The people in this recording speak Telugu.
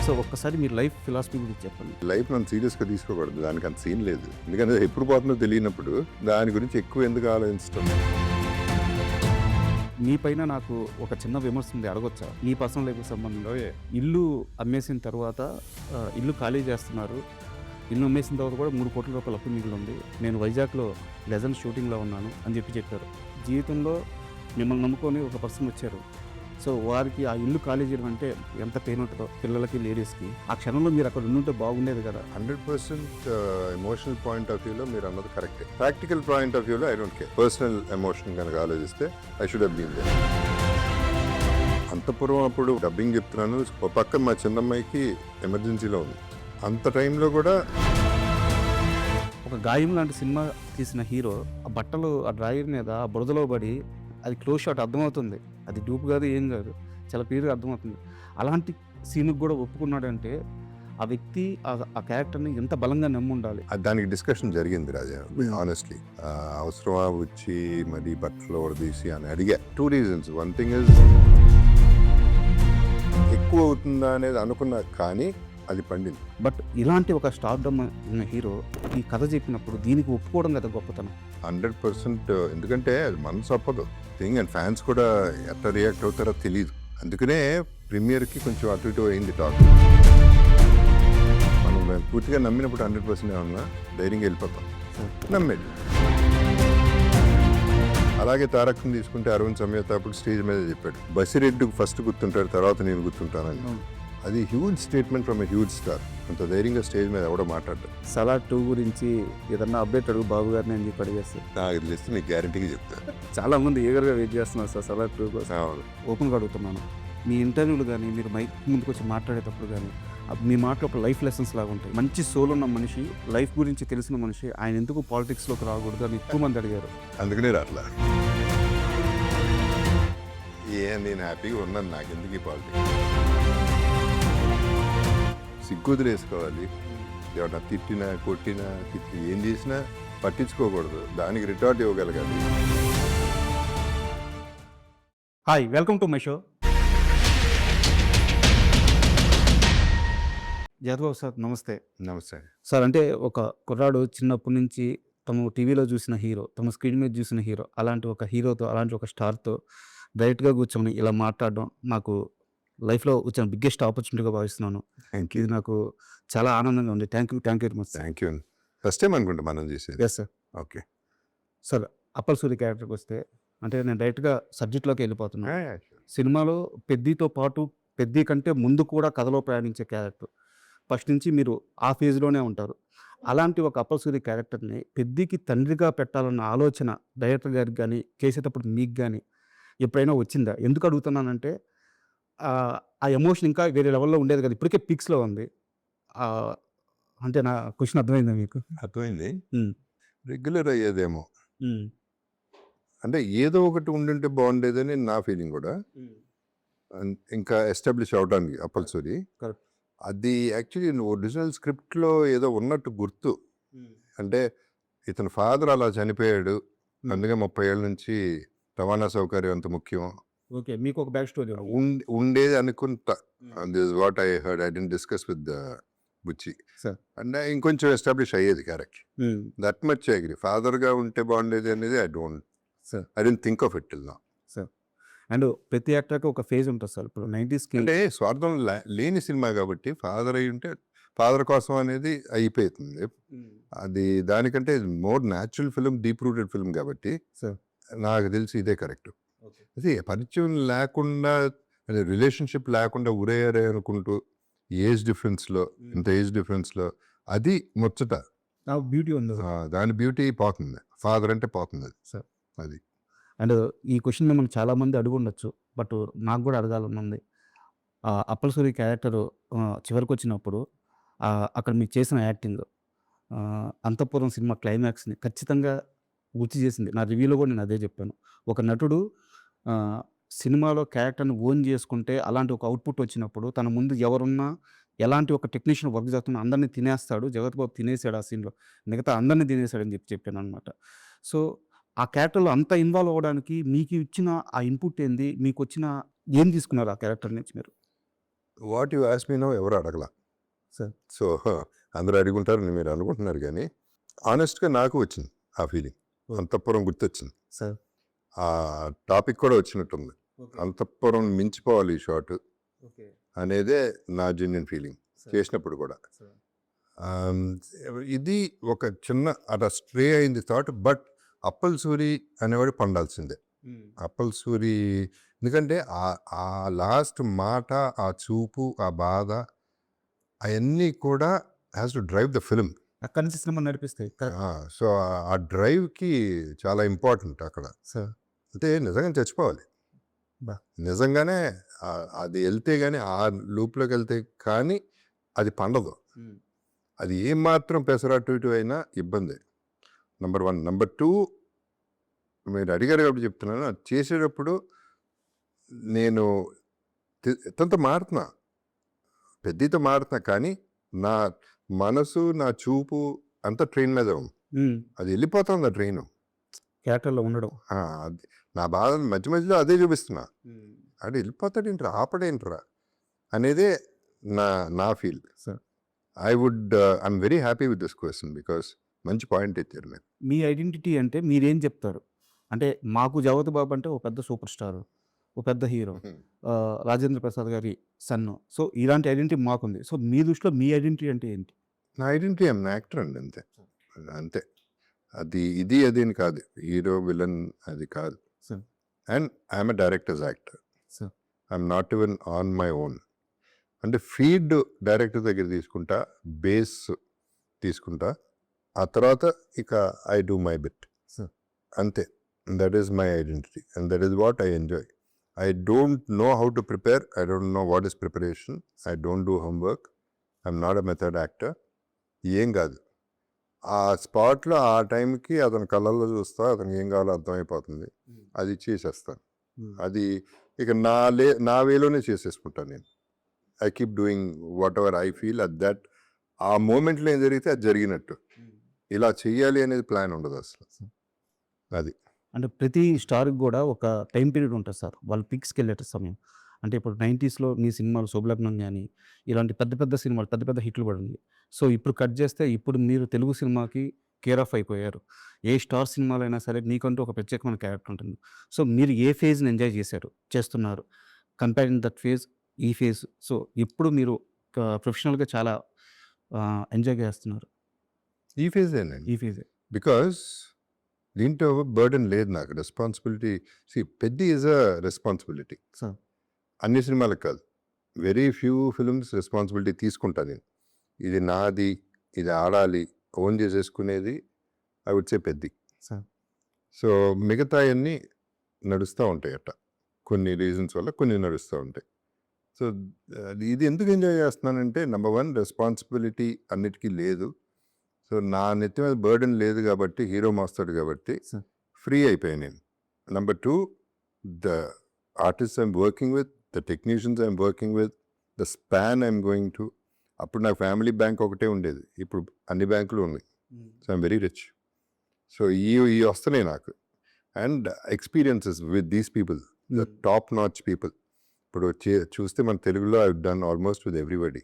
సో ఒక్కసారి మీ లైఫ్ ఫిలాసఫీ గురించి చెప్పండి. లైఫ్ నన్ను సీరియస్గా తీసుకోకూడదు, దానికి అంత సీన్ లేదు. ఎందుకంటే ఎప్పుడు పోతుందో తెలియనప్పుడు దాని గురించి ఎక్కువ ఎందుకు ఆలోచించడం. మీ పైన నాకు ఒక చిన్న విమర్శ ఉంది, అడగొచ్చా? మీ పర్సనల్ లైఫ్కి సంబంధంలో ఇల్లు అమ్మేసిన తర్వాత ఇల్లు ఖాళీ చేస్తున్నారు. ఇల్లు అమ్మేసిన తర్వాత కూడా 3 కోట్ల రూపాయల అప్పు మిగిలి ఉంది. నేను వైజాగ్లో లెజెండ్ షూటింగ్లో ఉన్నాను అని చెప్పారు. జీవితంలో మిమ్మల్ని నమ్ముకొని ఒక పర్సన్ వచ్చారు. సో వారికి ఆ ఇల్లు ఖాళీ చేయడం అంటే ఎంత పెయిన్ ఉంటుందో పిల్లలకి, లేడీస్కి. ఆ క్షణంలో మీరు అక్కడ ఉండుంటే బాగుండేది కదా. 100% ఎమోషనల్ పాయింట్ ఆఫ్ వ్యూలో మీరు అన్నది కరెక్టే. ప్రాక్టికల్ పాయింట్ ఆఫ్ వ్యూలో I don't care. Personal emotion కనుక ఆలోచిస్తే I should have been there. Antahpuram అప్పుడు డబ్బింగ్ చెప్తున్నాను, ఒక పక్క మా చిన్నమ్మాయికి ఎమర్జెన్సీలో ఉంది. అంత టైంలో కూడా ఒక గాయం లాంటి సినిమా తీసిన హీరో ఆ బట్టలు ఆ డ్రాయర్ మీద ఆ బురదలో పడి అది క్లోజ్ షాట్ అర్థమవుతుంది, అది డూప్ కాదు, ఏం కాదు, చాలా క్లియర్గా అర్థమవుతుంది. అలాంటి సీన్కి కూడా ఒప్పుకున్నాడంటే ఆ వ్యక్తి ఆ క్యారెక్టర్ని ఎంత బలంగా నమ్మి ఉండాలి. దానికి డిస్కషన్ జరిగింది రాజా. ఆనెస్ట్లీ అవసరమా వచ్చి మరి బట్టలు తీసి అని అడిగా. 2 reasons. వన్ థింగ్ ఇస్ ఎక్కువ అవుతుందా అనేది అనుకున్నా, కానీ అది పండింది. బట్ ఇలాంటి ఒక స్టార్డమ్ ఉన్న హీరో ఈ కథ చెప్పినప్పుడు దీనికి ఒప్పుకోవడం కదా గొప్పతనం. 100%. ఎందుకంటే అది మనసు ఒప్పదు థింగ్, అండ్ ఫ్యాన్స్ కూడా ఎట్లా రియాక్ట్ అవుతారో తెలియదు. అందుకనే ప్రీమియర్కి కొంచెం అటు ఇటు అయింది టాక్. మనం పూర్తిగా నమ్మినప్పుడు 100% ఏమన్నా ధైర్యంగా వెళ్ళిపోతాం. నమ్మేది. అలాగే తారక్ని తీసుకుంటే అరవింద్ సమేత అప్పుడు స్టేజ్ మీద చెప్పాడు, బసిరెడ్డికి ఫస్ట్ గుర్తుంటాడు, తర్వాత నేను గుర్తుంటానని. అది huge statement from a huge star. అంత ధైర్యంగా స్టేజ్ మీద ఎవడో మాట్లాడతాడు. సలార్ 2 గురించి ఏదన్నా అప్డేట్ అడుగు బాబు గారిని అని చెప్పి అడిగేస్తారు. నాకు తెలిస్తే నీకు గ్యారంటీగా చెప్తాను. చాలా మంది ఈగర్గా వెయిట్ చేస్తున్నారు సార్ సలార్ 2 కోసం. ఓపెన్గా అడుగుతున్నాను, మీ ఇంటర్వ్యూలు కానీ మీరు మైక్ ముందుకు వచ్చి మాట్లాడేటప్పుడు కానీ మీ మాటలు ఒక లైఫ్ లెసన్స్ లాగా ఉంటాయి. మంచి సోల్ ఉన్న మనిషి, లైఫ్ గురించి తెలిసిన మనిషి, ఆయన ఎందుకు పాలిటిక్స్లోకి రాకూడదు అని ఎక్కువ మంది అడిగారు. అందుకనే రాట్లా. నేను హ్యాపీగా ఉన్నాను, నాకెందుకు ఈ పాలిటిక్స్. సిగ్గుదిలేసుకోవాలి. ఎవరన్నా తిట్టినా కొట్టినా ఏం చేసినా పట్టించుకోకూడదు, దానికి రిటార్ట్ ఇవ్వగలగాలి. Hi, welcome to my show. Jadhav sir namaste. Namaste sir, అంటే ఒక కుర్రాడు చిన్నప్పటి నుంచి తను టీవీలో చూసిన హీరో, తమ స్క్రీన్ మీద చూసిన హీరో, అలాంటి ఒక హీరోతో, అలాంటి ఒక స్టార్తో డైరెక్ట్గా కూర్చొని ఇలా మాట్లాడడం నాకు లైఫ్లో వచ్చిన బిగ్గెస్ట్ ఆపర్చునిటీగా భావిస్తున్నాను. ఇది నాకు చాలా ఆనందంగా ఉంది. Thank you very much. Thank you. First time అనుకుంటా మనం చేసేది. Yes sir. Okay sir, Appal Suri క్యారెక్టర్కి వస్తే, అంటే నేను డైరెక్ట్గా సబ్జెక్ట్లోకి వెళ్ళిపోతున్నాను. సినిమాలో పెద్దితో పాటు, పెద్ది కంటే ముందు కూడా కథలో ప్రయాణించే క్యారెక్టర్. ఫస్ట్ నుంచి మీరు ఆ ఫేజ్లోనే ఉంటారు. అలాంటి ఒక అప్పల్ సూరి క్యారెక్టర్ని పెద్దికి తండ్రిగా పెట్టాలన్న ఆలోచన డైరెక్టర్ గారికి కానీ, చేసేటప్పుడు మీకు కానీ ఎప్పుడైనా వచ్చిందా? ఎందుకు అడుగుతున్నానంటే ఆ ఎమోషన్ ఇంకా వేరే లెవెల్లో ఉండేది కదా, ఇప్పటికే పీక్స్లో ఉంది. అంటే నా క్వశ్చన్ అర్థమైందా మీకు? అర్థమైంది. రెగ్యులర్ అయ్యేదేమో, అంటే ఏదో ఒకటి ఉండుంటే బాగుండేదని నా ఫీలింగ్ కూడా. ఇంకా ఎస్టాబ్లిష్ అవడానికి అప్పల్ సూరి కరెక్ట్. అది యాక్చువల్లీ ఒరిజినల్ స్క్రిప్ట్లో ఏదో ఉన్నట్టు గుర్తు. అంటే ఇతని ఫాదర్ అలా చనిపోయాడు, అందుకే 30 ఏళ్ళ నుంచి రవాణా సౌకర్యం అంత ముఖ్యం ఓకే, మీకు ఒక బ్యాక్ స్టోరీ ఉండేది అనుకుంటా. This is what I heard. I didn't discuss with Buchi. అంటే ఇంకొంచెం ఎస్టాబ్లిష్ అయ్యేది character. That much I agree. ఫాదర్గా ఉంటే బాగుండేది అనేది I didn't think of it till now. And ప్రతి యాక్టర్కి ఒక ఫేజ్ ఉంటుంది సార్. ఇప్పుడు 90s అంటే స్వార్థం లేని సినిమా కాబట్టి ఫాదర్ అయి ఉంటే ఫాదర్ కోసం అనేది అయిపోతుంది. అది దానికంటే more natural film, deep rooted film కాబట్టి నాకు తెలిసి ఇదే కరెక్ట్. అది పరిచయం లేకుండా, రిలేషన్షిప్ లేకుండా ఉరేయరే అనుకుంటూ ఏజ్ డిఫరెన్స్లో, ఇంత ఏజ్ డిఫరెన్స్లో అది ముచ్చట, బ్యూటీ ఉంది. దాని బ్యూటీ పోతుంది. ఫాదర్ అంటే పోతుంది అది సార్. అది అండ్ ఈ క్వశ్చన్ మిమ్మల్ని చాలామంది అడుగు ఉండొచ్చు, బట్ నాకు కూడా అడగాలని ఉంది. అప్పల్ సూరి క్యారెక్టర్ చివరికి వచ్చినప్పుడు అక్కడ మీకు చేసిన యాక్టింగ్ అంతఃపురం సినిమా క్లైమాక్స్ని ఖచ్చితంగా గుర్తు చేసింది. నా రివ్యూలో కూడా నేను అదే చెప్పాను. ఒక నటుడు సినిమాలో క్యారెక్టర్ని ఓన్ చేసుకుంటే అలాంటి ఒక అవుట్పుట్ వచ్చినప్పుడు తన ముందు ఎవరున్నా, ఎలాంటి ఒక టెక్నీషియన్ వర్క్ చేస్తున్నా అందరినీ తినేస్తాడు. జగత్ బాబు తినేసాడు ఆ సీన్లో, మిగతా అందరినీ తినేసాడని చెప్పాను అనమాట. సో ఆ క్యారెక్టర్లో అంత ఇన్వాల్వ్ అవ్వడానికి మీకు ఇచ్చిన ఆ ఇన్పుట్ ఏంది? మీకు వచ్చిన ఏం తీసుకున్నారు ఆ క్యారెక్టర్ నుంచి మీరు? What you ask me now ఎవరు అడగల. సార్. సో అందరూ అడుగుంటారని మీరు అనుకుంటున్నారు కానీ ఆనెస్ట్గా నాకు వచ్చింది ఆ ఫీలింగ్. అంతఃపురం గుర్తొచ్చింది. సార్. ఆ టాపిక్ కూడా వచ్చినట్టుంది. అంతఃపురం మించిపోవాలి ఈ షాట్ ఓకే. అనేదే నా జెన్యున్ ఫీలింగ్ చేసినప్పుడు కూడా. ఇది ఒక చిన్న అలా స్ట్రే అయింది థాట్. బట్ అప్పల్ సూరి అనేవాడు పండాల్సిందే. అప్పల్ సూరి ఎందుకంటే ఆ లాస్ట్ మాట, ఆ చూపు, ఆ బాధ అవన్నీ కూడా has to drive the film. అక్కడి నుంచి సినిమా నడిపిస్తాయి. సో ఆ డ్రైవ్కి చాలా ఇంపార్టెంట్ అక్కడ. సార్. అంటే నిజంగా చచ్చిపోవాలి, బా. నిజంగానే అది వెళ్తే కానీ ఆ లూప్లోకి వెళ్తే కానీ అది పండదు. అది ఏమాత్రం పెసరట్టు ఇటు అయినా ఇబ్బంది. నెంబర్ 1. నెంబర్ 2, మీరు అడిగారు కాబట్టి చెప్తున్నాను, అది చేసేటప్పుడు నేను ఎంతంత మారుతున్నా, పెద్దతో మారుతున్నా, కానీ నా మనసు, నా చూపు అంతా ట్రైన్ మీద ఉంది. అది వెళ్ళిపోతుంది ఆ ట్రైన్. క్యారెక్టర్లో ఉండడం. అది నా బాధ మధ్య మధ్యలో అదే చూపిస్తున్నా. అది వెళ్ళిపోతాడేంట్రా, ఆపడేంట్రా అనేదే నా feel. Sir. I'm very happy with this question because మంచి పాయింట్ ఎత్తారు మీరు. మీ ఐడెంటిటీ అంటే మీరేం చెప్తారు? అంటే మాకు జగపతి బాబు అంటే ఒక పెద్ద సూపర్ స్టార్, ఒక పెద్ద హీరో, రాజేంద్ర ప్రసాద్ గారి సన్ను. సో ఇలాంటి ఐడెంటిటీ మాకుంది. సో మీ దృష్టిలో మీ ఐడెంటిటీ అంటే ఏంటి? నా ఐడెంటిటీ ఐఎమ్ యాక్టర్ అండి, అంతే. అంతే. ఇది అని కాదు, హీరో విలన్ అది కాదు. Sir. And I'm a director's actor. Sir. I'm not even on my own. అంటే ఫీడ్ డైరెక్టర్ దగ్గర తీసుకుంటా, బేస్ తీసుకుంటా, ఆ తర్వాత ఇక I do my bit. Sir. అంతే. That is my identity and that is what I enjoy. I don't know how to prepare. I don't know what is preparation. I don't do homework. I'm not a method actor. ఏం కాదు, ఆ స్పాట్లో ఆ టైంకి అతని కళ్ళల్లో చూస్తా, అతనికి ఏం కావాలో అర్థమైపోతుంది, అది చేసేస్తాను. అది ఇక నా వేలోనే చేసేసుకుంటాను నేను. I keep doing what ever I feel at that. ఆ మూమెంట్లో ఏం జరిగితే అది జరిగినట్టు. ఇలా చెయ్యాలి అనేది ప్లాన్ ఉండదు అసలు. అది అంటే ప్రతి స్టార్కి కూడా ఒక టైం పీరియడ్ ఉంటుంది సార్, వాళ్ళు పిక్స్కి వెళ్ళే సమయం. అంటే ఇప్పుడు 90స్లో మీ సినిమాలు శుభలగ్నం కానీ ఇలాంటి పెద్ద పెద్ద సినిమాలు, పెద్ద పెద్ద హిట్లు పడింది. సో ఇప్పుడు కట్ చేస్తే ఇప్పుడు మీరు తెలుగు సినిమాకి కేర్ ఆఫ్ అయిపోయారు. ఏ స్టార్ సినిమాలో అయినా సరే మీకంటూ ఒక ప్రత్యేకమైన క్యారెక్టర్ ఉంటుంది. సో మీరు ఏ ఫేజ్ని ఎంజాయ్ చేస్తున్నారు కంపేరింగ్ దట్ ఫేజ్, ఈ ఫేజ్. సో ఇప్పుడు మీరు ప్రొఫెషనల్గా చాలా ఎంజాయ్ చేస్తున్నారు ఈ ఫేజేనండి. ఈ ఫేజే. బికాస్ దీంట్లో బర్డెన్ లేదు నాకు, రెస్పాన్సిబిలిటీ. పెద్ద ఈజ్ అ రెస్పాన్సిబిలిటీ. సార్. అన్ని సినిమాలకు కాదు, వెరీ ఫ్యూ ఫిల్మ్స్ రెస్పాన్సిబిలిటీ తీసుకుంటా నేను. ఇది నాది, ఇది ఆడాలి, ఓన్ చేసేసుకునేది ఐ వుడ్ సే పెద్ద. సార్. సో మిగతా అన్నీ నడుస్తూ ఉంటాయి అట్ట, కొన్ని రీజన్స్ వల్ల కొన్ని నడుస్తూ ఉంటాయి. సో ఇది ఎందుకు ఎంజాయ్ చేస్తున్నానంటే, నెంబర్ 1 రెస్పాన్సిబిలిటీ అన్నిటికీ లేదు. సో నా నెత్తి మీద బర్డెన్ లేదు కాబట్టి, హీరో మోస్తాడు కాబట్టి ఫ్రీ అయిపోయాను నేను. Number 2, the artist I'm working with, the technicians I'm working with, the span I'm going to. అప్పుడు నాకు ఫ్యామిలీ బ్యాంక్ ఒకటే ఉండేది, ఇప్పుడు అన్ని బ్యాంకులు ఉన్నాయి. So I'm very rich. So ఈ వస్తున్నాయి నాకు. And experiences with these people, the top notch people. ఇప్పుడు చూస్తే మన తెలుగులో I done almost with everybody.